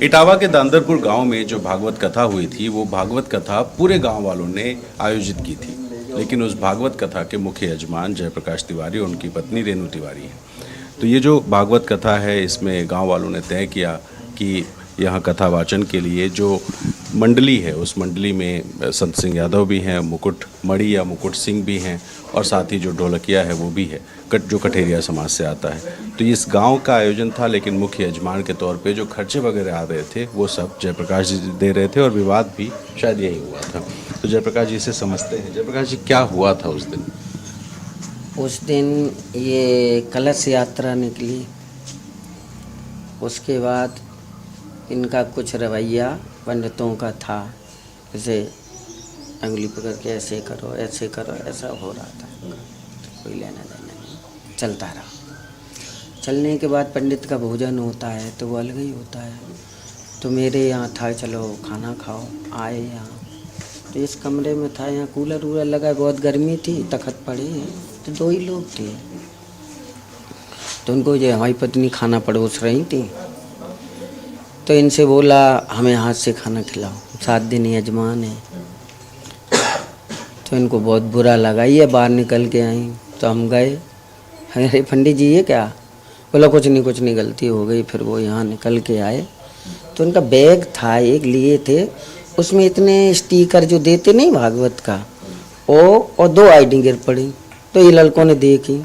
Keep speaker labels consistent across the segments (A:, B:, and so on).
A: इटावा के दांदरपुर गांव में जो भागवत कथा हुई थी वो भागवत कथा पूरे गांव वालों ने आयोजित की थी, लेकिन उस भागवत कथा के मुख्य यजमान जयप्रकाश तिवारी और उनकी पत्नी रेणु तिवारी हैं। तो ये जो भागवत कथा है इसमें गांव वालों ने तय किया कि यहाँ कथा वाचन के लिए जो मंडली है उस मंडली में संत सिंह यादव भी हैं, मुकुट मणि या मुकुट सिंह भी हैं और साथ ही जो ढोलकिया है वो भी है जो कठेरिया समाज से आता है। तो इस गांव का आयोजन था, लेकिन मुख्य यजमान के तौर पे जो खर्चे वगैरह आ रहे थे वो सब जयप्रकाश जी दे रहे थे और विवाद भी शायद यही हुआ था। तो जयप्रकाश जी से समझते हैं, जयप्रकाश जी क्या हुआ था उस दिन?
B: उस दिन ये कलश यात्रा निकली, उसके बाद इनका कुछ रवैया पंडितों का था, जैसे अंगुली पकड़ के ऐसे करो ऐसा हो रहा था। कोई लेना देना नहीं, चलता रहा। चलने के बाद पंडित का भोजन होता है तो वो अलग ही होता है। तो मेरे यहाँ था, चलो खाना खाओ, आए यहाँ तो इस कमरे में था, यहाँ कूलर वूलर लगा, बहुत गर्मी थी, तखत पड़े तो 2 ही लोग थे। तो उनको जो हमारी पत्नी खाना परोस रही थी तो इनसे बोला हमें हाथ से खाना खिलाओ, 7 दिन यजमान है। तो इनको बहुत बुरा लगा, ये बाहर निकल के आई। तो हम गए, अरे पंडित जी ये क्या? बोला कुछ नहीं गलती हो गई। फिर वो यहाँ निकल के आए तो उनका बैग था एक लिए थे, उसमें इतने स्टिकर जो देते नहीं भागवत का वो और 2 आईडी गिर पड़ी। तो ये लड़कों ने देखी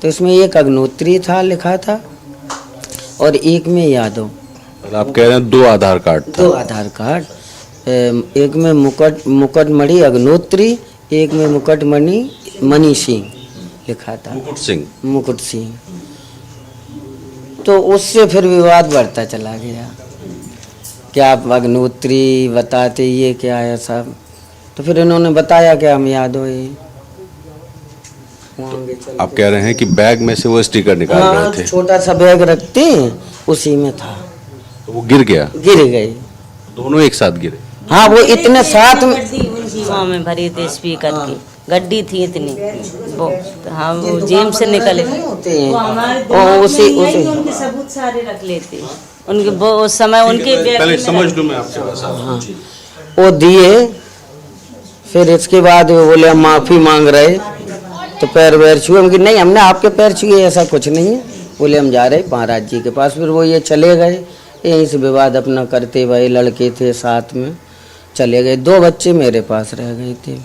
B: तो इसमें एक अग्नोत्री था लिखा था और एक में यादव।
A: आप कह रहे हैं 2 आधार कार्ड था?
B: 2 आधार कार्ड, एक में मुकुटमणि अग्नोत्री, एक में मुकुटमणि मणि सिंह लिखा था, मुकुट सिंह। तो उससे फिर विवाद बढ़ता चला गया कि आप अग्नोत्री बताते ये क्या है सब। तो फिर इन्होंने बताया कि हम यादव हैं।
A: तो आप कह रहे हैं कि बैग में से वो स्टिकर निकाल रहे थे?
B: छोटा सा बैग रखते हैं उसी में था।
A: तो वो गिर गए? दोनों एक साथ गिरे?
B: हाँ, वो इतने साथ
C: में भरी थी, स्पीकर की गड्डी थी इतनी, वो हाँ वो जेब से निकले
B: होते हैं।
C: उसी उनके सबूत सारे रख लेते उनके वो उस समय उनके
A: पहले समझ लूं मैं आपसे बस।
B: हाँ, वो दिए। फिर इसके बाद वो बोले हम माफ़ी मांग रहे तो पैर वैर छुए, हम कि नहीं हमने आपके पैर छुए, ऐसा कुछ नहीं है। बोले हम जा रहे महाराज जी के पास। फिर वो ये चले गए, यहीं से विवाद अपना करते भाई, लड़के थे साथ में चले गए। 2 बच्चे मेरे पास रह गए थे,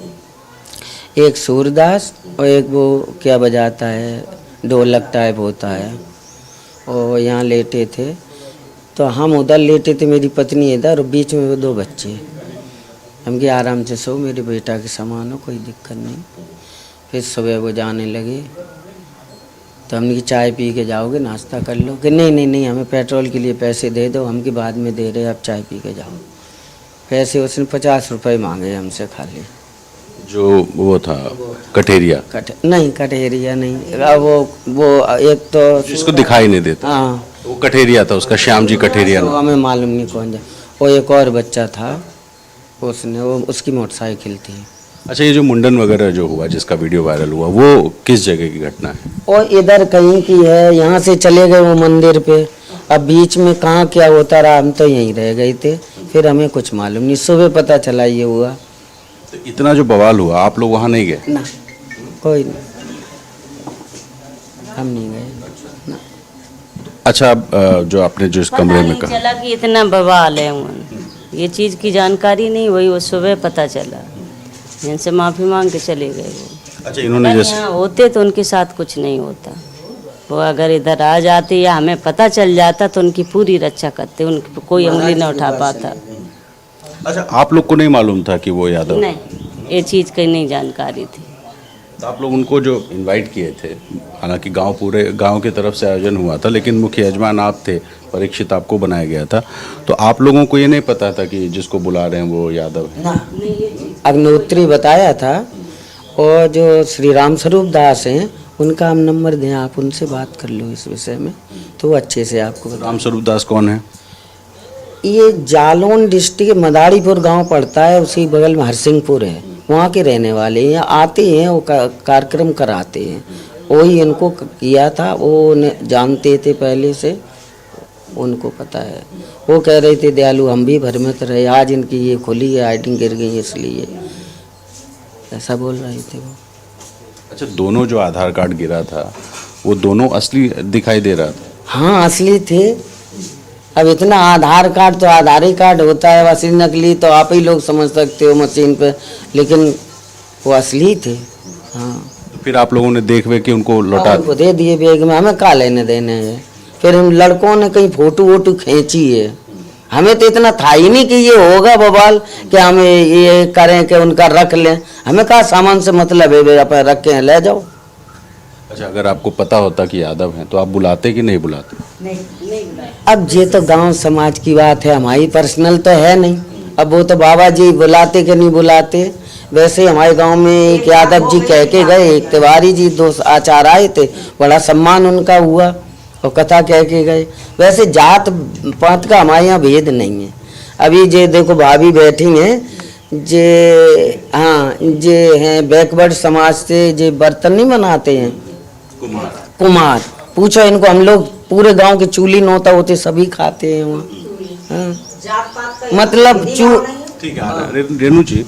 B: एक सूरदास और एक वो क्या बजाता है, ढोलक टाइप होता है, और यहाँ लेटे थे। तो हम उधर लेटे थे, मेरी पत्नी इधर, और बीच में वो 2 बच्चे। हम कि आराम से सो, मेरे बेटा के समान हो, कोई दिक्कत नहीं। फिर सुबह वो जाने लगे तो हमने कि चाय पी के जाओगे, नाश्ता कर लो? कि नहीं हमें पेट्रोल के लिए पैसे दे दो, हम कि बाद में दे रहे, अब चाय पी के जाओ। पैसे उसने 50 रुपये मांगे हमसे खाली।
A: जो वो था कठेरिया?
B: नहीं कठेरिया नहीं, वो एक तो
A: जिसको दिखाई नहीं देता।
B: हाँ,
A: वो कठेरिया था, उसका श्याम जी कठेरिया।
B: तो हमें मालूम नहीं कौन जा। वो एक और बच्चा था, उसने वो उसकी मोटरसाइकिल थी।
A: अच्छा, ये जो मुंडन वगैरह जो हुआ, जिसका वीडियो वायरल हुआ, वो किस जगह की घटना है?
B: और इधर कहीं की है, यहाँ से चले गए वो मंदिर पे। अब बीच में कहाँ क्या होता रहा, हम तो यहीं रह गए थे। फिर हमें कुछ मालूम नहीं, सुबह पता चला ये हुआ।
A: तो इतना जो बवाल हुआ, आप लोग वहाँ नहीं गए?
B: ना, कोई नहीं, हम नहीं गए ना।
A: अच्छा, जो आपने जो इस कमरे में कहा,
C: चला कि इतना बवाल है, ये चीज़ की जानकारी नहीं, वही वो सुबह पता चला, इनसे माफ़ी मांग के चले गए वो।
A: अच्छा, इन्होंने जैसे
C: यहाँ होते तो उनके साथ कुछ नहीं होता, वो अगर इधर आ जाते या हमें पता चल जाता तो उनकी पूरी रक्षा करते, उनकी कोई उंगली न उठा पाता।
A: अच्छा, आप लोग को नहीं मालूम था कि वो यादव?
C: नहीं, ये चीज़ की नहीं जानकारी थी।
A: तो आप लोग उनको जो इनवाइट किए थे, हालांकि पूरे गांव की तरफ से आयोजन हुआ था, लेकिन मुख्य यजमान आप थे, परीक्षित आपको बनाया गया था, तो आप लोगों को ये नहीं पता था कि जिसको बुला रहे हैं वो यादव है?
B: ना, अग्नोत्री बताया था, और जो श्री राम स्वरूप दास हैं उनका हम नंबर दें, आप उनसे बात कर लो इस विषय में, तो वो अच्छे से आपको।
A: राम स्वरूप दास कौन है?
B: ये जालौन डिस्ट्रिक्ट मदारीपुर गांव पड़ता है, उसी बगल में हरसिंहपुर है, वहाँ के रहने वाले हैं। आते हैं, वो कार्यक्रम कराते हैं, वही इनको किया था, वो जानते थे पहले से, उनको पता है। वो कह रहे थे दयालु हम भी भ्रमित रहे, आज इनकी ये खुली है, आईडी गिर गई इसलिए, ऐसा बोल रहे थे वो।
A: अच्छा, दोनों जो आधार कार्ड गिरा था वो दोनों असली दिखाई दे रहा था?
B: हाँ असली थे। अब इतना आधार कार्ड तो आधार ही कार्ड होता है, असली नकली तो आप ही लोग समझ सकते हो मशीन पे, लेकिन वो असली थे। हाँ
A: तो फिर आप लोगों ने देख वे कि उनको लौटा
B: उनको दे दिए बैग में, हमें क्या लेने देने हैं। फिर हम लड़कों ने कहीं फोटो वोटो खींची है, हमें तो इतना था ही नहीं कि ये होगा बवाल कि हम ये करें कि उनका रख लें। हमें कहा सामान से मतलब है, भाई रख के ले जाओ।
A: अच्छा, अगर आपको पता होता कि यादव हैं तो आप बुलाते कि नहीं बुलाते?
B: अब ये तो गांव समाज की बात है, हमारी पर्सनल तो है नहीं। अब वो तो बाबा जी बुलाते कि नहीं बुलाते। वैसे हमारे गांव में एक यादव जी कह के गए, एक तिवारी जी, 2 आचार आए थे, बड़ा सम्मान उनका हुआ और कथा कह के गए। वैसे जात पात का हमारे यहाँ भेद नहीं है। अभी जे देखो भाभी बैठी हैं जे, हाँ जे हैं बैकवर्ड समाज से, जे बर्तन नहीं बनाते हैं कुमार, पूछो इनको, हम लोग पूरे गांव के चूली नौता होते सभी खाते हैं वहाँ। हाँ। मतलब
A: ठीक है रेणु जी,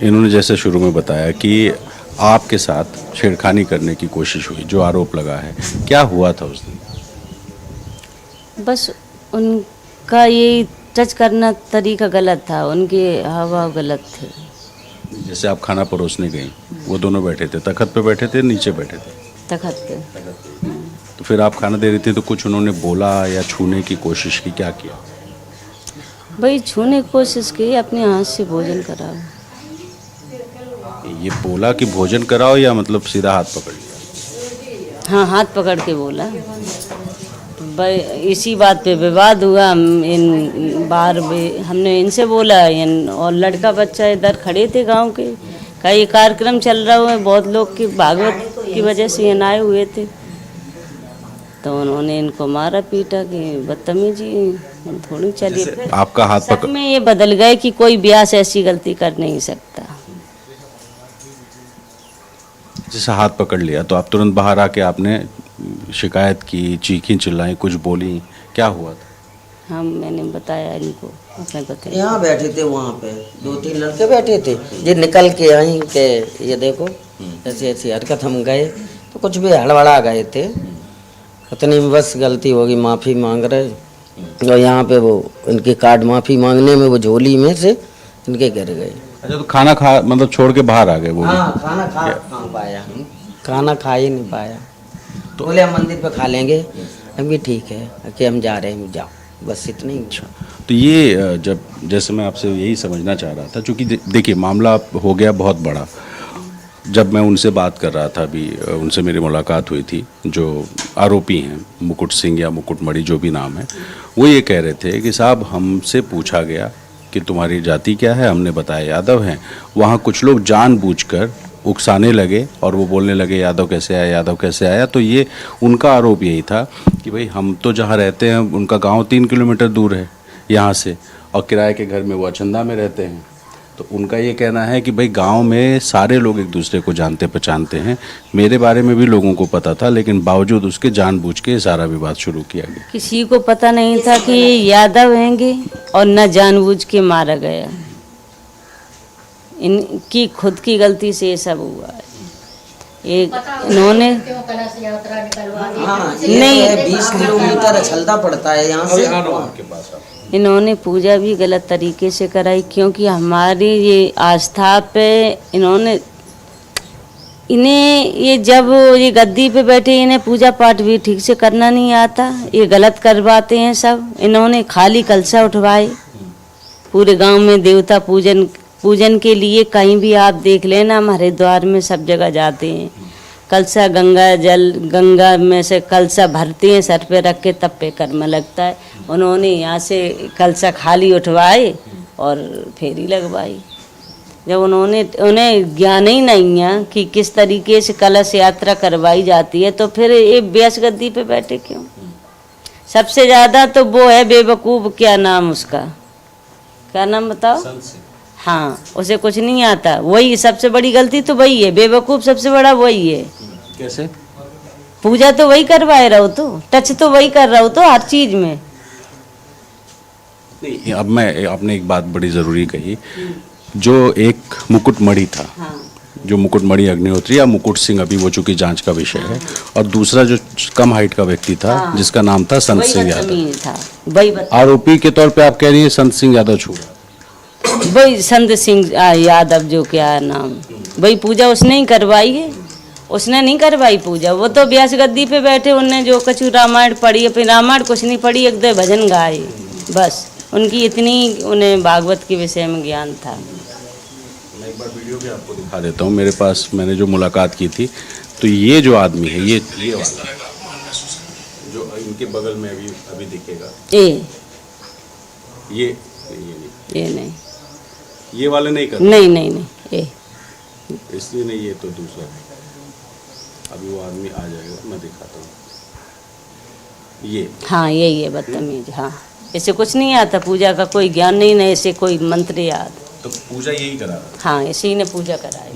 A: इन्होंने जैसे शुरू में बताया कि आपके साथ छेड़खानी करने की कोशिश हुई, जो आरोप लगा है, क्या हुआ था उस दिन?
C: बस उनका ये टच करना तरीका गलत था, उनके हाव गलत थे।
A: जैसे आप खाना परोसने गई, वो दोनों बैठे थे, तखत पे बैठे थे, नीचे बैठे थे?
C: तखत पे।
A: तो फिर आप खाना दे रही थी तो कुछ उन्होंने बोला या छूने की कोशिश की, क्या किया?
C: भाई छूने की कोशिश की, अपने हाथ से भोजन कराओ।
A: ये बोला कि भोजन कराओ या मतलब सीधा हाथ पकड़ लिया?
C: हाँ, हाथ पकड़ के बोला। भाई इसी बात पे विवाद हुआ। इन बार हमने इनसे बोला, और लड़का बच्चा इधर खड़े थे गांव के, कई कार्यक्रम चल रहा है, बहुत लोग की भागवत की वजह से ये आए हुए थे, तो उन्होंने इनको मारा पीटा कि बदतमीजी थोड़ी चली।
A: आपका हाथ पकड़
C: में ये बदल गए कि कोई ब्यास ऐसी गलती कर नहीं सकता।
A: जैसे हाथ पकड़ लिया तो आप तुरंत बाहर आके आपने शिकायत की, चीखी चिल्लाई, कुछ बोली, क्या हुआ था?
C: हम मैंने बताया इनको, उसने बताया।
B: यहाँ बैठे थे, वहाँ पे 2-3 लड़के बैठे थे, ये निकल के आई के ये देखो ऐसी ऐसी हरकत, हम गए तो कुछ भी हड़बड़ा गए थे, इतनी बस गलती होगी, माफ़ी मांग रहे। और यहाँ पे वो इनके कार्ड माफ़ी मांगने में वो झोली में से इनके गिर गए।
A: अच्छा, तो खाना खा मतलब छोड़ के बाहर आ गए वो?
B: हाँ, खाना खा नहीं पाया, खाना खा ही नहीं पाया। तो बोले हम मंदिर पे खा लेंगे, हम भी ठीक है कि हम जा रहे हैं, जाओ, बस इतना ही।
A: अच्छा, तो ये जब, जैसे मैं आपसे यही समझना चाह रहा था, क्योंकि देखिए मामला हो गया बहुत बड़ा। जब मैं उनसे बात कर रहा था, अभी उनसे मेरी मुलाकात हुई थी, जो आरोपी हैं मुकुट सिंह या मुकुटमणि जो भी नाम है, वो ये कह रहे थे कि साहब हमसे पूछा गया कि तुम्हारी जाति क्या है, हमने बताया यादव हैं। वहाँ कुछ लोग जानबूझकर उकसाने लगे और वो बोलने लगे यादव कैसे आया, यादव कैसे आया। तो ये उनका आरोप यही था कि भाई हम तो जहाँ रहते हैं उनका गांव 3 किलोमीटर दूर है यहाँ से, और किराए के घर में वो अचंदा में रहते हैं। तो उनका ये कहना है कि भाई गांव में सारे लोग एक दूसरे को जानते पहचानते हैं, मेरे बारे में भी लोगों को पता था, लेकिन बावजूद उसके जानबूझ के सारा विवाद शुरू किया गया।
C: किसी को पता नहीं था कि यादव हैंगे और न जानबूझ के मारा गया, इनकी खुद की गलती से ये सब हुआ है। एक इन्होंने
B: नहीं 20 किलोमीटर चलता पड़ता है यहाँ से।
C: इन्होंने पूजा भी गलत तरीके से कराई, क्योंकि हमारी ये आस्था पे इन्होंने, इन्हें ये जब ये गद्दी पे बैठे, इन्हें पूजा पाठ भी ठीक से करना नहीं आता, ये गलत करवाते हैं सब। इन्होंने खाली कलशा उठवाए पूरे गांव में, देवता पूजन के लिए कहीं भी आप देख लेना, हम हरिद्वार में सब जगह जाते हैं, कलशा गंगा में से कलशा भरते हैं, सर पे रख के तब पे कर्म लगता है। उन्होंने यहाँ से कलशा खाली उठवाए और फेरी लगवाई। जब उन्हें ज्ञान ही नहीं है कि किस तरीके से कलश यात्रा करवाई जाती है, तो फिर ये व्यास गद्दी पे बैठे क्यों? सबसे ज़्यादा तो वो है बेवकूफ़, क्या नाम उसका, क्या नाम बताओ? हाँ, उसे कुछ नहीं आता, वही सबसे बड़ी गलती तो वही है, बेवकूफ़ सबसे बड़ा वही है।
A: कैसे?
C: पूजा तो वही करवाए रहो, तो टच तो वही कर रहा हो, तो हर चीज़ में
A: नहीं, अब मैं आपने एक बात बड़ी ज़रूरी कही, जो एक मुकुटमणि था,
C: हाँ
A: जो मुकुटमणि अग्निहोत्री या मुकुट सिंह, अभी वो चूंकि जांच का विषय है, और दूसरा जो कम हाइट का व्यक्ति था जिसका नाम था संत
C: वही
A: सिंह यादव,
C: बदतमीज था, वही
A: आरोपी के तौर पे आप कह रही हैं संत सिंह यादव छूटा।
C: वही संत सिंह यादव जो क्या है नाम, वही पूजा उसने ही करवाई है, उसने नहीं करवाई पूजा। वो तो व्यास गद्दी पे बैठे, उनने जो कछु रामायण पढ़ी, अपनी रामायण कुछ नहीं पढ़ी, एक दो भजन गाए बस। उनकी इतनी उन्हें भागवत के विषय में ज्ञान था।
A: मैं एक बार वीडियो भी आपको दिखा देता हूँ, मेरे पास मैंने जो मुलाकात की थी, तो ये जो आदमी है, ये वाला जो इनके बगल में अभी दिखेगा, ये
C: नहीं,
A: ये वाले नहीं कर,
C: नहीं ये
A: इसलिए नहीं, ये तो दूसरा है। अभी वो आदमी आ जाएगा, मैं दिखाता हूँ। ये
C: हाँ यही है बदतमीज। हाँ ऐसे कुछ नहीं आता, पूजा का कोई ज्ञान नहीं, ना ऐसे कोई मंत्र याद।
A: तो पूजा यही करा रहा
C: हाँ ऐसे ही ने पूजा कराई।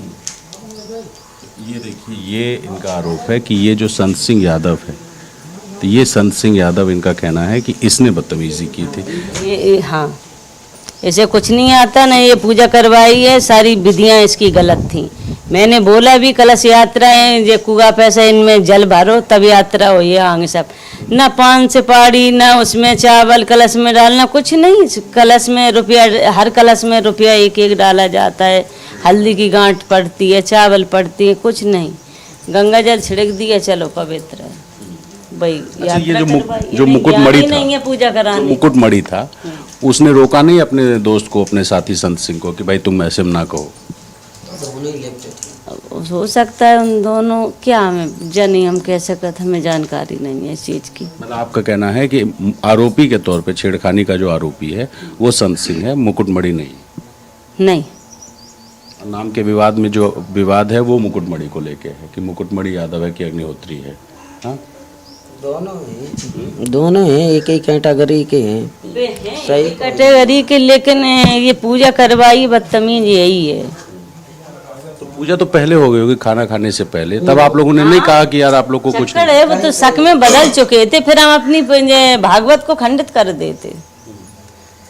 A: है। ये देखिए, ये इनका आरोप है कि ये जो संत सिंह यादव है, तो ये संत सिंह यादव, इनका कहना है कि इसने बदतमीजी की थी।
C: ये हाँ ऐसे कुछ नहीं आता ना, ये पूजा करवाई है, सारी विधियां इसकी गलत थी। मैंने बोला भी कलश यात्रा है, ये कुआ पैसा इनमें जल भरो तब यात्रा हो, ये आगे सब ना पान से पाड़ी, ना उसमें चावल कलश में डालना, कुछ नहीं। कलश में रुपया, हर कलश में रुपया एक एक डाला जाता है, हल्दी की गांठ पड़ती है, चावल पड़ती है, कुछ नहीं। गंगा जल छिड़क दिया, चलो पवित्र है भाई।
A: अच्छा, ये जो मुकुटमणि था,
C: नहीं है पूजा कराने,
A: मुकुटमणि था, उसने रोका नहीं अपने दोस्त को, अपने साथी संत सिंह को, कि भाई तुम ऐसे ना कहो।
C: हो सकता है उन दोनों, क्या हमें जानी, हम कह सकते, हमें जानकारी नहीं है इस चीज़ की।
A: मतलब आपका कहना है कि आरोपी के तौर पे छेड़खानी का जो आरोपी है वो संत सिंह है, मुकुटमणि नहीं। नाम के विवाद में जो विवाद है वो मुकुटमणि को लेके है, कि मुकुटमणि यादव है कि अग्निहोत्री है। हाँ,
B: दोनों हैं, एक ही कैटेगरी के हैं,
C: सही कैटेगरी के, लेकिन ये पूजा करवाई बदतमीज यही है।
A: तो पूजा तो पहले हो गई होगी, खाना खाने से पहले, तब आप लोगों ने नहीं कहा कि यार आप लोग को कुछ
C: है, वो तो शक में बदल चुके थे, फिर हम अपनी भागवत को खंडित कर देते।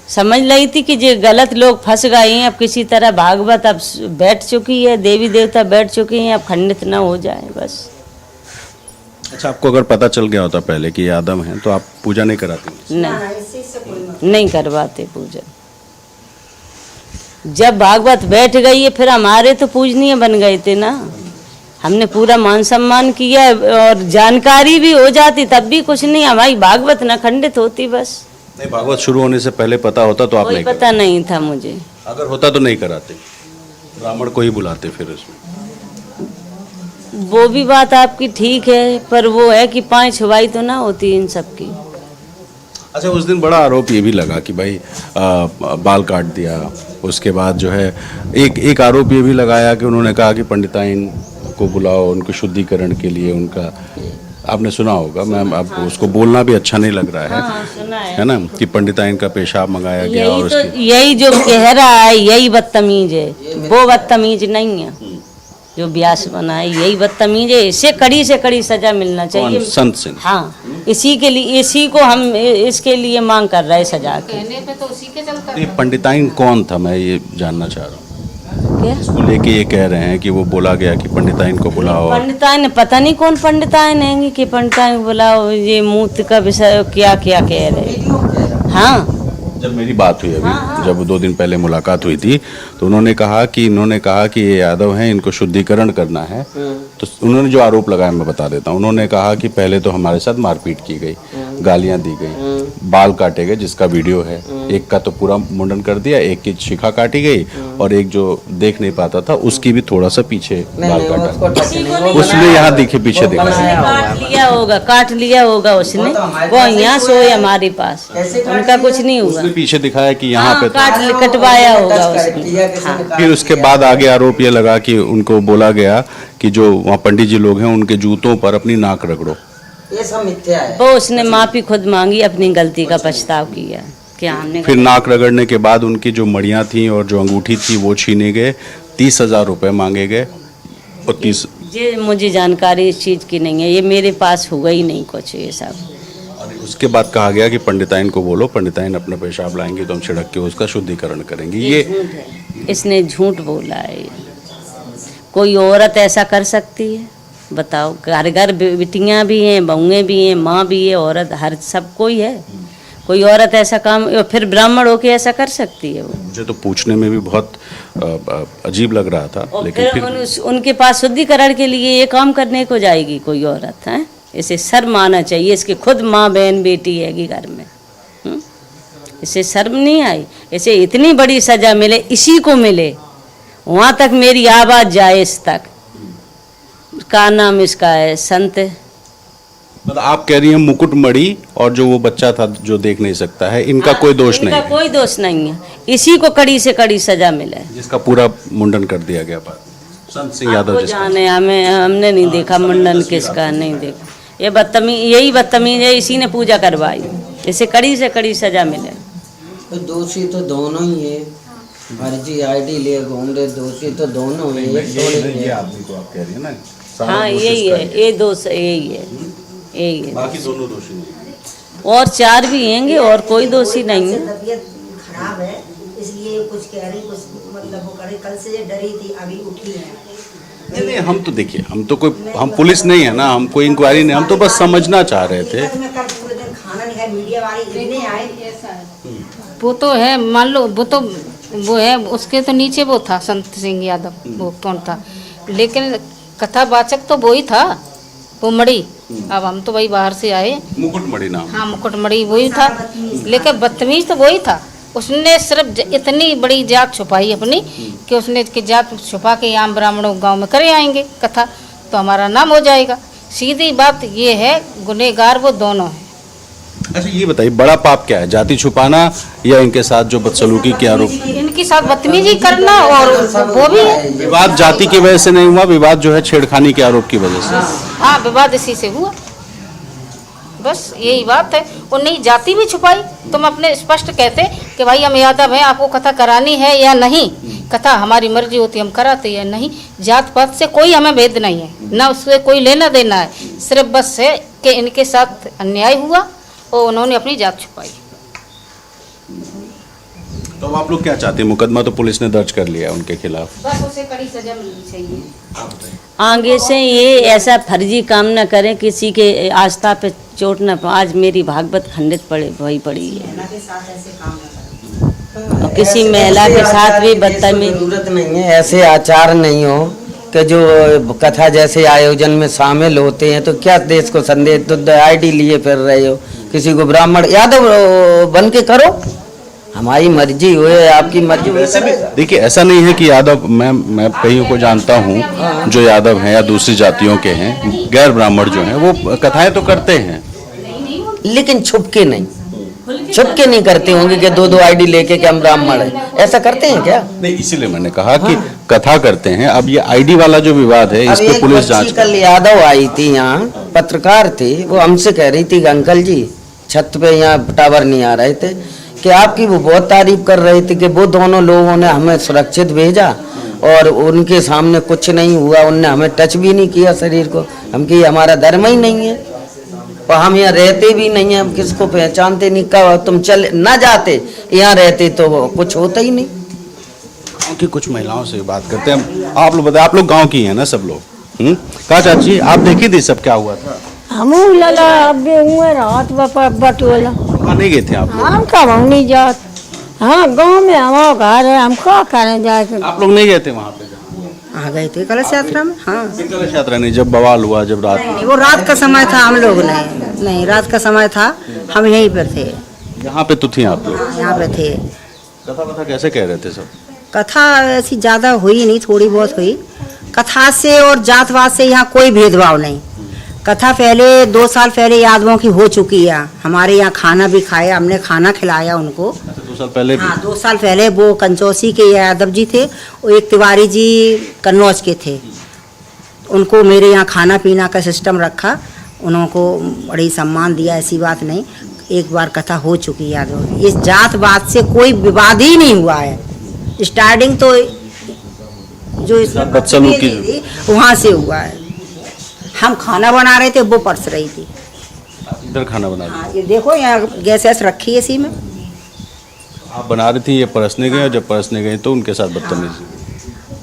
C: समझ रही थी कि जो गलत लोग फंस गए हैं, अब किसी तरह भागवत अब बैठ चुकी है, देवी देवता बैठ चुके हैं, अब खंडित ना हो जाए बस।
A: अच्छा, आपको अगर पता चल गया होता पहले कि ये आदम है, तो आप पूजा नहीं कराती?
C: नहीं करवाते पूजा। जब भागवत बैठ गई है, फिर हमारे तो पूजनीय बन गए थे ना, हमने पूरा मान सम्मान किया और जानकारी भी हो जाती, तब भी कुछ नहीं, हमारी भागवत न खंडित होती बस।
A: नहीं, भागवत शुरू होने से पहले पता होता तो आप
C: कोई
A: नहीं
C: पता नहीं था मुझे।
A: अगर होता तो नहीं कराते, ब्राह्मण को ही बुलाते फिर उसमें।
C: वो भी बात आपकी ठीक है, पर वो है कि पांच छुवाई तो ना होती इन सब की।
A: अच्छा, उस दिन बड़ा आरोप ये भी लगा कि भाई बाल काट दिया, उसके बाद जो है एक आरोप ये भी लगाया कि उन्होंने कहा कि पंडिताइन को बुलाओ उनको शुद्धिकरण के लिए। उनका आपने सुना होगा, मैम, अब उसको बोलना भी अच्छा नहीं लग रहा है,
C: हाँ, सुना
A: है ना, कि पंडिताइन का पेशाब मंगाया गया। और
C: तो यही जो कह रहा है यही बदतमीज है, वो बदतमीज नहीं है जो व्यास बना है, यही बदतमीज है। इससे कड़ी से कड़ी सजा मिलना चाहिए
A: संत सिंह।
C: हाँ, इसी के लिए, इसी को हम इसके लिए मांग कर रहे हैं सजा के।
D: कहने पे तो उसी के चलता।
A: ये पंडिताइन कौन था, मैं ये जानना चाह रहा हूँ।
C: क्या
A: इसको लेके ये कह रहे हैं कि वो बोला गया कि पंडिताइन को बुलाओ।
C: पंडिताइन, पता नहीं कौन पंडिताइन है कि पंडिताइन बुलाओ, ये मूत का विषय क्या क्या कह रहे। हाँ,
A: जब मेरी बात हुई अभी, जब 2 दिन पहले मुलाकात हुई थी, तो इन्होंने कहा कि ये यादव हैं, इनको शुद्धिकरण करना है। तो उन्होंने जो आरोप लगाया मैं बता देता हूँ। उन्होंने कहा कि पहले तो हमारे साथ मारपीट की गई, गालियां दी गई, बाल काटे गए, जिसका वीडियो है, एक का तो पूरा मुंडन कर दिया, एक की शिखा काटी गई, और एक जो देख नहीं पाता था उसकी भी थोड़ा सा पीछे बाल काटा, उसने यहाँ दिखे पीछे दिखा।
C: काट लिया होगा उसने, वो यहाँ सोए हमारे पास, उनका कुछ नहीं हुआ,
A: पीछे दिखाया कि यहाँ पे
C: कटवाया होगा उसने।
A: फिर उसके बाद आगे आरोप ये लगा कि उनको बोला गया कि जो वहाँ पंडित जी लोग हैं उनके जूतों पर अपनी नाक रगड़ो।
B: ये सब मिथ्या है।
C: वो उसने माफी खुद मांगी, अपनी गलती का पछताव किया। क्या हमने
A: फिर नाक रगड़ने के बाद उनकी जो मड़ियाँ थी और जो अंगूठी थी वो छीने गए, 30,000 रुपये मांगे गए। और 30
C: ये मुझे जानकारी इस चीज़ की नहीं है, ये मेरे पास हुआ ही नहीं कुछ ये सब।
A: उसके बाद कहा गया कि पंडिताइन को बोलो, पंडिताइन अपना पेशाब लाएंगे तो हम छिड़क के उसका शुद्धिकरण करेंगे। ये
C: इसने झूठ बोला है। कोई औरत ऐसा कर सकती है? बताओ, घर घर बेटियां भी हैं, बहुएं भी हैं, माँ भी है, औरत हर सब कोई है। कोई औरत ऐसा काम, फिर ब्राह्मण होके ऐसा कर सकती है वो?
A: मुझे तो पूछने में भी बहुत अजीब लग रहा था,
C: और
A: लेकिन फिर
C: उनके पास शुद्धिकरण के लिए ये काम करने को जाएगी कोई औरत? है, इसे शर्म आना चाहिए। इसकी खुद माँ बहन बेटी हैगी घर में, इसे शर्म नहीं आई? इसे इतनी बड़ी सजा मिले, इसी को मिले, वहाँ तक मेरी आवाज़ जाए इस तक। का नाम इसका है संत।
A: मतलब आप कह रही हैं मुकुटमणि और जो वो बच्चा था जो देख नहीं सकता है, इनका कोई दोष नहीं
C: इनका
A: है?
C: कोई दोष नहीं है, इसी को कड़ी से कड़ी सजा मिले,
A: जिसका पूरा मुंडन कर दिया गया बाद में। संत सिंह यादव
C: आपको
A: जिसका।
C: जाने, हमने नहीं देखा मुंडन किसका, नहीं देखा। ये यही बदतमीज है, इसी ने पूजा करवाई, इसे कड़ी से कड़ी सजा मिले।
B: तो दोषी तो दोनों ही है, फर्जी आईडी ले घूम रहे, दोषी तो दोनों है।
A: ये आदमी को आप कह रही है ना?
C: हाँ यही है, ये दोष यही है, यही है।
A: बाकी दोनों दोषी नहीं।
C: और चार भी हैंगे, और कोई दोषी नहीं है।
D: तबीयत खराब है इसलिए कुछ कह रही, कुछ मतलब वो करे। कल से डरी थी, अभी उठी है।
A: नहीं, हम तो देखिए, हम पुलिस नहीं है ना, हम कोई इंक्वायरी नहीं, हम तो बस समझना चाह रहे थे।
D: मैं कल पूरे दिन खाना नहीं खाया, मीडिया वाले इतने आए।
E: वो तो है, मान लो वो है, उसके तो नीचे वो था संत सिंह यादव, वो कौन था, लेकिन कथावाचक तो वो ही था, वो मणि। अब हम तो वही बाहर से आए।
A: मुकुटमणि नाम।
E: हाँ, मुकुटमणि वही था, लेकिन बदतमीज तो वही था। उसने सिर्फ इतनी बड़ी जात छुपाई अपनी कि उसने कि जात छुपा के आम ब्राह्मणों गांव में करे आएंगे कथा, तो हमारा नाम हो जाएगा। सीधी बात ये है, गुनहगार वो दोनों हैं।
A: अच्छा ये बताइए, बड़ा पाप क्या है, जाति छुपाना या इनके साथ जो बदसलूकी के आरोप?
E: इनके साथ बदतमीजी करना, और वो भी है।
A: विवाद जाति की वजह से नहीं हुआ, विवाद जो है छेड़खानी के आरोप की वजह से।
E: हाँ, विवाद इसी से हुआ, बस यही बात है। और नहीं, जाति भी छुपाई। तुम अपने स्पष्ट कहते कि भाई हम यादव हैं, आपको कथा करानी है या नहीं, कथा हमारी मर्जी होती हम कराते या नहीं। जात पात से कोई हमें भेद नहीं है, ना उससे कोई लेना देना है, सिर्फ बस है कि इनके साथ अन्याय हुआ और उन्होंने अपनी जात छुपाई।
A: तो अब आप लोग क्या चाहते हैं? मुकदमा तो पुलिस ने दर्ज कर लिया उनके खिलाफ,
E: बस उसे कड़ी सजा मिलनी चाहिए।
C: आगे से ये ऐसा फर्जी काम न करें, किसी के आस्था पे चोट न पाए। आज मेरी भागवत खंडित पड़ी है,
D: के साथ ऐसे काम न करें।
C: और किसी महिला के साथ भी बदतमीज।
B: जरूरत नहीं है, ऐसे आचार नहीं हो कि जो कथा जैसे आयोजन में शामिल होते हैं, तो क्या देश को संदेश, तो आईडी लिए फिर रहे हो, किसी को ब्राह्मण यादव बन के करो, हमारी मर्जी हो, आपकी मर्जी।
A: वैसे भी देखिए, ऐसा नहीं है कि यादव, मैं कईयों को जानता हूँ जो यादव हैं या दूसरी जातियों के हैं, गैर ब्राह्मण जो हैं, वो कथाएं तो करते हैं,
B: लेकिन छुप के नहीं, छुप के नहीं करते होंगे कि दो आईडी लेके कि हम ब्राह्मण है, ऐसा करते हैं क्या?
A: नहीं, इसीलिए मैंने कहा कि कथा करते हैं। अब ये आईडी वाला जो विवाद है, इस पे पुलिस जांच
B: कल यादव आई थी, यहाँ पत्रकार थी, वो हमसे कह रही थी कि अंकल जी छत पे यहाँ टावर नहीं आ रहे थे, कि आपकी वो बहुत तारीफ कर रहे थे कि वो दोनों लोगों ने हमें सुरक्षित भेजा और उनके सामने कुछ नहीं हुआ, उनने हमें टच भी नहीं किया शरीर को। हम कि हमारा धर्म ही नहीं है, और हम यहाँ रहते भी नहीं हैं, हम किसको पहचानते नहीं। कब तुम चले ना जाते यहाँ रहते तो कुछ होता ही नहीं।
A: गाँव की कुछ महिलाओं से बात करते हैं। आप लोग बताए, आप लोग गाँव की हैं ना सब लोग? कहा चाची, आप देखी थी सब क्या हुआ था?
F: हम लला अब हुए रात बटोला,
A: वहाँ नहीं गए थे आप लोग?
F: हम कब हम नहीं जात। हाँ, गांव में हमारा घर है, हम क्या करें जाके।
A: आप लोग नहीं गए थे वहाँ पे?
D: आ गए थे कलश यात्रा में। हाँ,
A: कलश यात्रा नहीं, जब बवाल हुआ, जब रात
D: नहीं, वो रात का समय था, हम लोग नहीं, रात का समय था, हम यहीं पर थे।
A: यहाँ पे तो थी आप लोग?
D: यहाँ पे थे।
A: कथा कैसे कह रहे थे सब?
D: कथा ऐसी ज़्यादा हुई नहीं, थोड़ी बहुत हुई। कथा से और जातवाद से यहाँ कोई भेदभाव नहीं। कथा पहले 2 साल पहले यादवों की हो चुकी है, हमारे यहाँ खाना भी खाया, हमने खाना खिलाया उनको।
A: 2 साल पहले भी?
D: हाँ, 2 साल पहले वो कंचौसी के यादव जी थे और एक तिवारी जी कन्नौज के थे। उनको मेरे यहाँ खाना पीना का सिस्टम रखा, उनको बड़ी सम्मान दिया, ऐसी बात नहीं। एक बार कथा हो चुकी है यादव। इस जातवाद से कोई विवाद ही नहीं हुआ है। स्टार्टिंग तो जो इसमें
A: बदसलूकी
D: वहाँ से हुआ है। हम खाना बना रहे थे, वो परस रही थी।
A: इधर खाना बना रही
D: हाँ ये देखो यहाँ गैस ऐस रखी है इसी में।
A: आप बना रही थी, ये परसने गए और जब परसने गए तो उनके साथ बदतमीजी।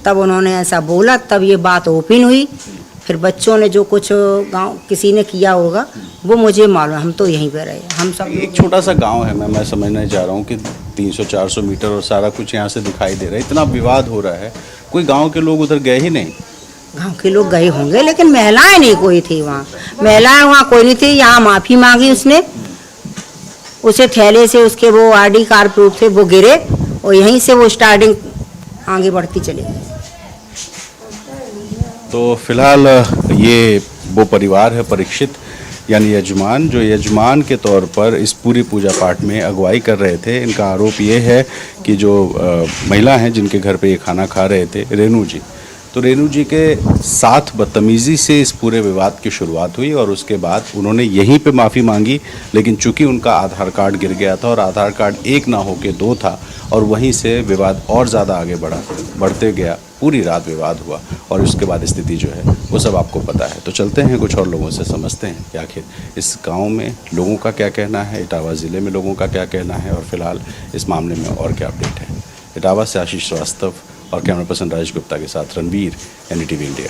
D: तब उन्होंने ऐसा बोला, तब ये बात ओपन हुई। फिर बच्चों ने जो कुछ गांव किसी ने किया होगा वो मुझे मालूम, हम तो यहीं पे रहे, हम सब
A: एक छोटा सा गांव है, मैं समझना चाह रहा हूँ कि 300-400 मीटर और सारा कुछ यहाँ से दिखाई दे रहा है, इतना विवाद हो रहा है, कोई गांव के लोग उधर गए ही नहीं।
D: गांव के लोग गए होंगे लेकिन महिलाएं नहीं कोई थी वहाँ, महिलाएं वहाँ कोई नहीं थी। यहाँ माफ़ी मांगी उसने, उसे थैले से उसके वो आईडी कार्ड प्रूफ थे वो गिरे और यहीं से वो स्टार्टिंग आगे बढ़ती चली गई।
A: तो फिलहाल ये वो परिवार है परीक्षित, यानी यजमान, जो यजमान के तौर पर इस पूरी पूजा पाठ में अगुवाई कर रहे थे। इनका आरोप ये है कि जो महिला हैं जिनके घर पे ये खाना खा रहे थे, रेणु जी, तो रेणु जी के साथ बदतमीज़ी से इस पूरे विवाद की शुरुआत हुई और उसके बाद उन्होंने यहीं पे माफ़ी मांगी। लेकिन चूंकि उनका आधार कार्ड गिर गया था और आधार कार्ड 1 ना होके 2 था और वहीं से विवाद और ज़्यादा आगे बढ़ते गया, पूरी रात विवाद हुआ और उसके बाद स्थिति जो है वो सब आपको पता है। तो चलते हैं कुछ और लोगों से समझते हैं कि आखिर इस गाँव में लोगों का क्या कहना है, इटावा ज़िले में लोगों का क्या कहना है और फिलहाल इस मामले में और क्या अपडेट है। इटावा से आशीष श्रीवास्तव और कैमरा पर्सन राजेश गुप्ता के साथ रणवीर, NDTV इंडिया।